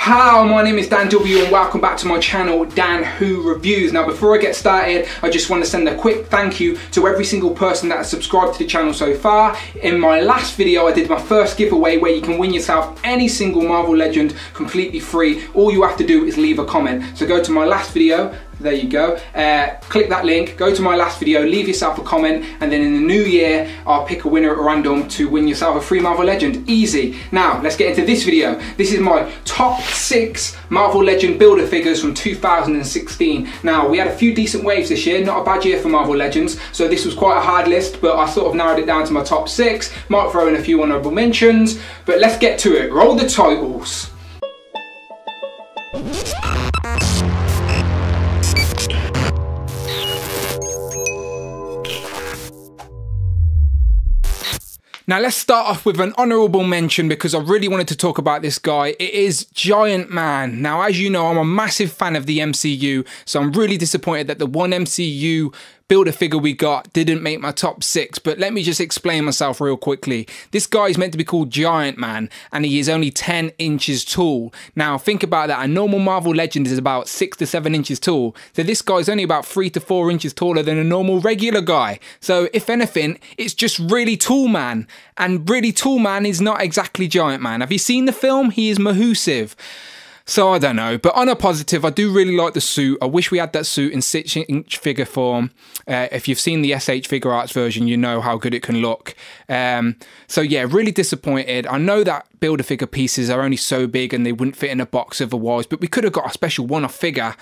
Hi, my name is Dan W and welcome back to my channel, Dan Who Reviews. Now before I get started, I just want to send a quick thank you to every single person that has subscribed to the channel so far. In my last video, I did my first giveaway where you can win yourself any single Marvel Legend completely free. All you have to do is leave a comment. So go to my last video. There you go. Click that link, go to my last video, leave yourself a comment, and then in the new year, I'll pick a winner at random to win yourself a free Marvel Legend. Easy. Now, let's get into this video. This is my top 6 Marvel Legend builder figures from 2016. Now, we had a few decent waves this year, not a bad year for Marvel Legends, so this was quite a hard list, but I sort of narrowed it down to my top 6. Might throw in a few honourable mentions, but let's get to it. Roll the titles. Now let's start off with an honourable mention because I really wanted to talk about this guy. It is Giant Man. Now as you know, I'm a massive fan of the MCU, so I'm really disappointed that the one MCU builder figure we got didn't make my top 6, but let me just explain myself real quickly. This guy is meant to be called Giant Man and he is only 10 inches tall. Now think about that, a normal Marvel Legend is about 6 to 7 inches tall, so this guy is only about 3 to 4 inches taller than a normal regular guy. So if anything, it's just really tall man, and really tall man is not exactly Giant Man. Have you seen the film? He is massive. So I don't know, but on a positive, I do really like the suit. I wish we had that suit in 6-inch figure form. If you've seen the SH Figure Arts version, you know how good it can look. So yeah, really disappointed. I know that builder figure pieces are only so big and they wouldn't fit in a box otherwise, but we could have got a special one-off figure.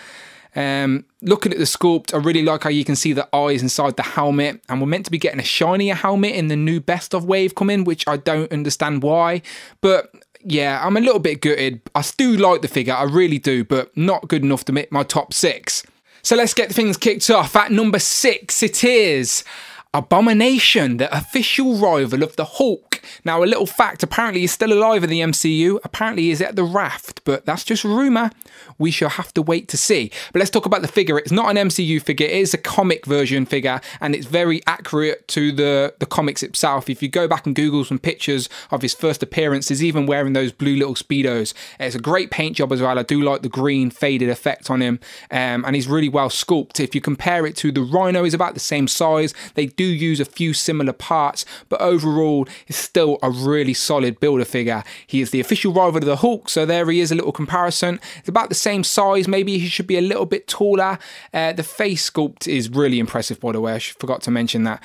Looking at the sculpt, I really like how you can see the eyes inside the helmet, and we're meant to be getting a shinier helmet in the new best of wave coming, which I don't understand why, but yeah, I'm a little bit gutted. I do like the figure, I really do, but not good enough to make my top 6. So let's get things kicked off. At number 6, it is Abomination, the official rival of the Hulk. Now, a little fact, apparently he's still alive in the MCU. Apparently he's at the raft, but that's just rumour. We shall have to wait to see. But let's talk about the figure. It's not an MCU figure, it is a comic version figure, and it's very accurate to the comics itself. If you go back and Google some pictures of his first appearance, he's even wearing those blue little Speedos. It's a great paint job as well. I do like the green faded effect on him, and he's really well sculpted. If you compare it to the Rhino, he's about the same size. They do use a few similar parts, but overall it's still a really solid builder figure. He is the official rival of the Hulk, so there he is, a little comparison. It's about the same size, maybe he should be a little bit taller. The face sculpt is really impressive, by the way, I forgot to mention that.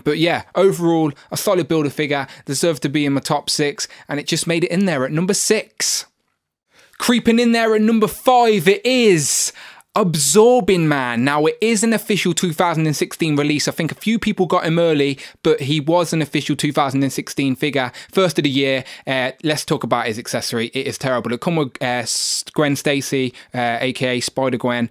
But yeah, overall a solid builder figure, deserved to be in my top 6, and it just made it in there at number 6. Creeping in there at number 5, it is Absorbing Man. Now it is an official 2016 release. I think a few people got him early, but he was an official 2016 figure, first of the year. Let's talk about his accessory. It is terrible. It comes with Gwen Stacy, aka Spider-Gwen,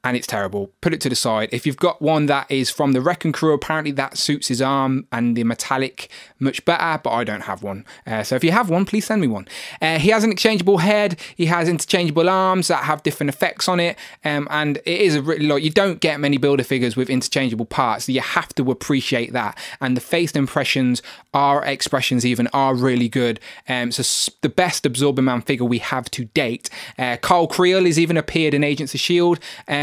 and it's terrible. Put it to the side. If you've got one that is from the Wrecking Crew, apparently that suits his arm and the metallic much better, but I don't have one. So if you have one, please send me one. He has an exchangeable head. He has interchangeable arms that have different effects on it. And it is a really, like, you don't get many builder figures with interchangeable parts. So you have to appreciate that. And the face impressions, our expressions even, are really good. So the best Absorbing Man figure we have to date. Carl Creel has even appeared in Agents of S.H.I.E.L.D.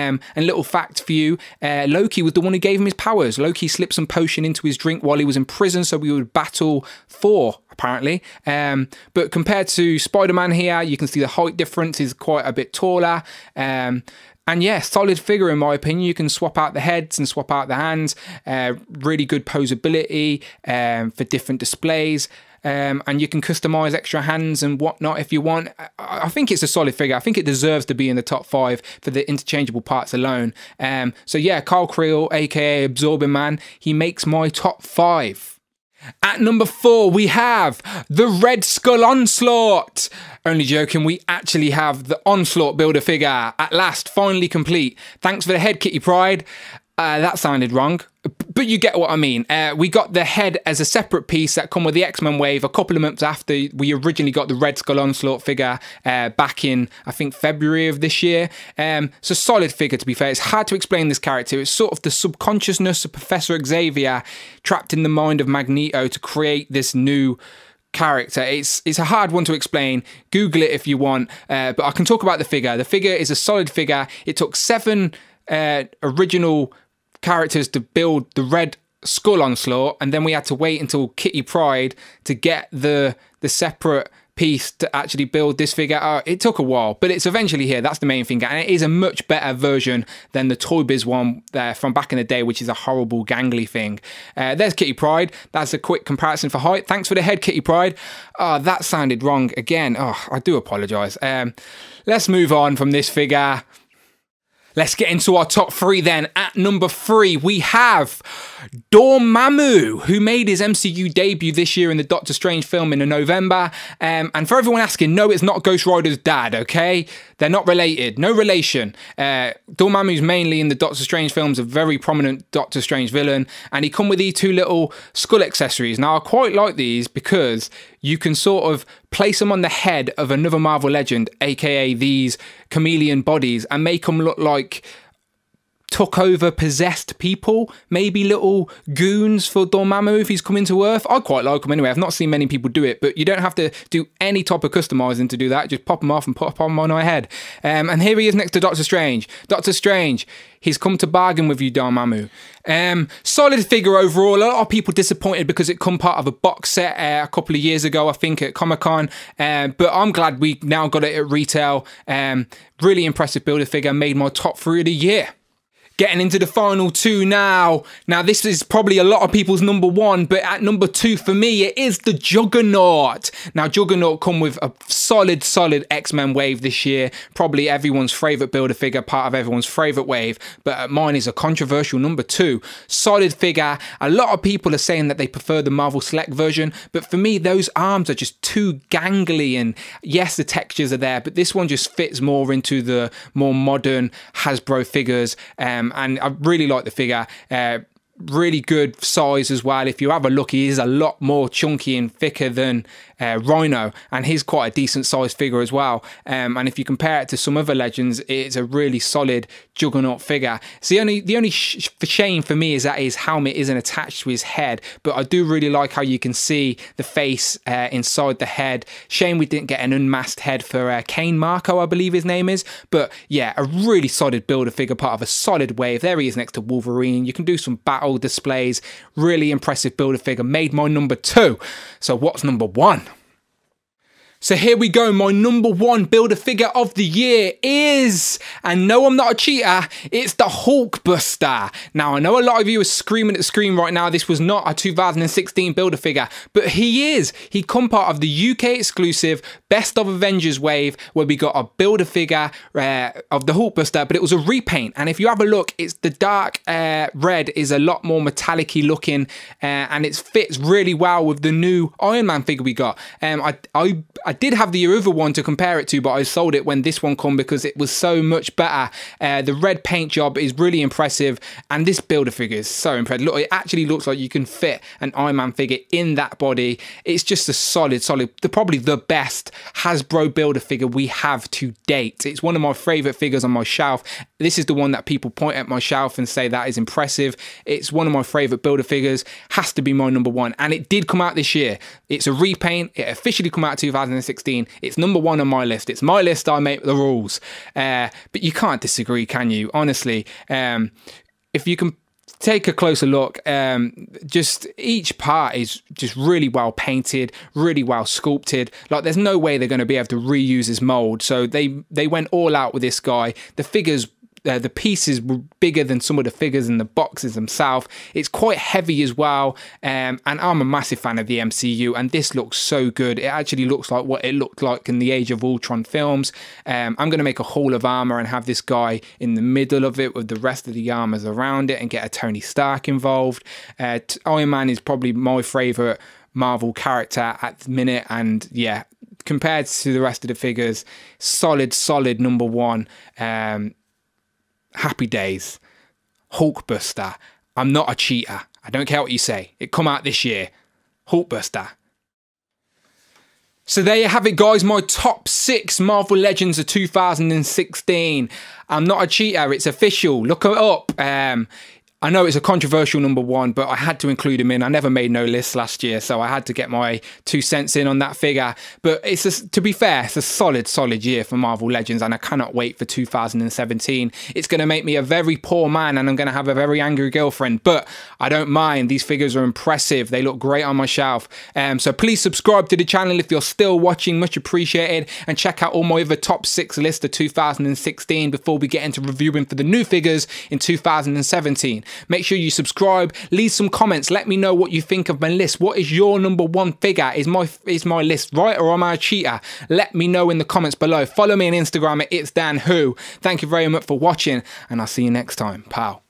And little fact for you, Loki was the one who gave him his powers. Loki slipped some potion into his drink while he was in prison, so we would battle Thor, apparently. But compared to Spider-Man here, you can see the height difference is quite a bit taller. And yeah, solid figure in my opinion. You can swap out the heads and swap out the hands. Really good posability for different displays. And you can customize extra hands and whatnot if you want. I think it's a solid figure. I think it deserves to be in the top 5 for the interchangeable parts alone. So yeah, Carl Creel, aka Absorbing Man, he makes my top 5. At number 4, we have the Red Skull Onslaught. Only joking, we actually have the Onslaught builder figure. At last, finally complete. Thanks for the head, Kitty Pryde. That sounded wrong, but you get what I mean. We got the head as a separate piece that come with the X-Men wave a couple of months after we originally got the Red Skull Onslaught figure back in, I think, February of this year. It's a solid figure, to be fair. It's hard to explain this character. It's sort of the subconsciousness of Professor Xavier trapped in the mind of Magneto to create this new character. It's a hard one to explain. Google it if you want, but I can talk about the figure. The figure is a solid figure. It took 7 original characters to build the red Skull Onslaught, and then we had to wait until Kitty Pryde to get the separate piece to actually build this figure. It took a while, but it's eventually here. That's the main thing, and it is a much better version than the Toy Biz one from back in the day, which is a horrible gangly thing. There's Kitty Pryde. That's a quick comparison for height. Thanks for the head, Kitty Pryde. That sounded wrong again. I do apologise. Let's move on from this figure. Let's get into our top 3 then. At number 3, we have Dormammu, who made his MCU debut this year in the Doctor Strange film in November. And for everyone asking, no, it's not Ghost Rider's dad, okay? They're not related. No relation. Dormammu's mainly in the Doctor Strange films, a very prominent Doctor Strange villain. And he come with these 2 little skull accessories. Now, I quite like these because you can sort of place them on the head of another Marvel legend, aka these chameleon bodies, and make them look like took over possessed people, maybe little goons for Dormammu if he's coming to Earth. I quite like them anyway. I've not seen many people do it, but you don't have to do any type of customizing to do that. Just pop them off and put them on my head. And here he is next to Doctor Strange. Doctor Strange, he's come to bargain with you, Dormammu. Solid figure overall. A lot of people disappointed because it come part of a box set a couple of years ago, I think, at Comic-Con. But I'm glad we now got it at retail. Really impressive builder figure. Made my top 3 of the year. Getting into the final 2 now. Now, this is probably a lot of people's number 1, but at number 2 for me, it is the Juggernaut. Now, Juggernaut come with a solid X-Men wave this year. Probably everyone's favourite builder figure, part of everyone's favourite wave, but mine is a controversial number 2. Solid figure. A lot of people are saying that they prefer the Marvel Select version, but for me, those arms are just too gangly, and yes, the textures are there, but this one just fits more into the more modern Hasbro figures. And I really like the figure. Really good size as well. If you have a look, he is a lot more chunky and thicker than Rhino, and he's quite a decent sized figure as well. And if you compare it to some other legends, it's a really solid Juggernaut figure. So the only shame for me is that his helmet isn't attached to his head, but I do really like how you can see the face inside the head. Shame we didn't get an unmasked head for Kane Marco, I believe his name is. But yeah, a really solid builder figure, part of a solid wave. There he is next to Wolverine. You can do some battle displays. Really impressive builder figure. Made my number 2. So what's number 1? So here we go, my number 1 builder figure of the year is, and no, I'm not a cheater, it's the Hulkbuster. Now, I know a lot of you are screaming at the screen right now, this was not a 2016 builder figure, but he is. He come part of the UK exclusive Best of Avengers wave, where we got a builder figure of the Hulkbuster, but it was a repaint. And if you have a look, it's the dark red is a lot more metallic-y looking, and it fits really well with the new Iron Man figure we got. I did have the other one to compare it to, but I sold it when this one come because it was so much better. The red paint job is really impressive, and this builder figure is so impressive. Look, it actually looks like you can fit an Iron Man figure in that body. It's just a solid, probably the best Hasbro builder figure we have to date. It's one of my favourite figures on my shelf. This is the one that people point at my shelf and say that is impressive. It's one of my favourite builder figures. Has to be my number 1, and it did come out this year. It's a repaint. It officially come out 2016. It's number 1 on my list. It's my list. I make the rules. But you can't disagree, can you? Honestly, if you can take a closer look, just each part is just really well painted, really well sculpted. Like, there's no way they're going to be able to reuse his mold. So they went all out with this guy. The figures, the pieces were bigger than some of the figures in the boxes themselves. It's quite heavy as well, and I'm a massive fan of the MCU, and this looks so good. It actually looks like what it looked like in the Age of Ultron films. I'm going to make a Hall of Armor and have this guy in the middle of it with the rest of the armors around it, and get a Tony Stark involved. Iron Man is probably my favourite Marvel character at the minute, and yeah, compared to the rest of the figures, solid number 1. Happy days. Hulkbuster. I'm not a cheater. I don't care what you say. It come out this year. Hulkbuster. So there you have it, guys. My top 6 Marvel Legends of 2016. I'm not a cheater. It's official. Look it up. I know it's a controversial number one, but I had to include him in. I never made no lists last year, so I had to get my 2 cents in on that figure. But to be fair, it's a solid year for Marvel Legends, and I cannot wait for 2017. It's going to make me a very poor man, and I'm going to have a very angry girlfriend, but I don't mind. These figures are impressive. They look great on my shelf. So please subscribe to the channel if you're still watching, much appreciated, and check out all my other top 6 lists of 2016 before we get into reviewing for the new figures in 2017. Make sure you subscribe, leave some comments, let me know what you think of my list. What is your number one figure? Is my list right, or am I a cheater? Let me know in the comments below. Follow me on Instagram at itsdanwho. Thank you very much for watching, and I'll see you next time, pal.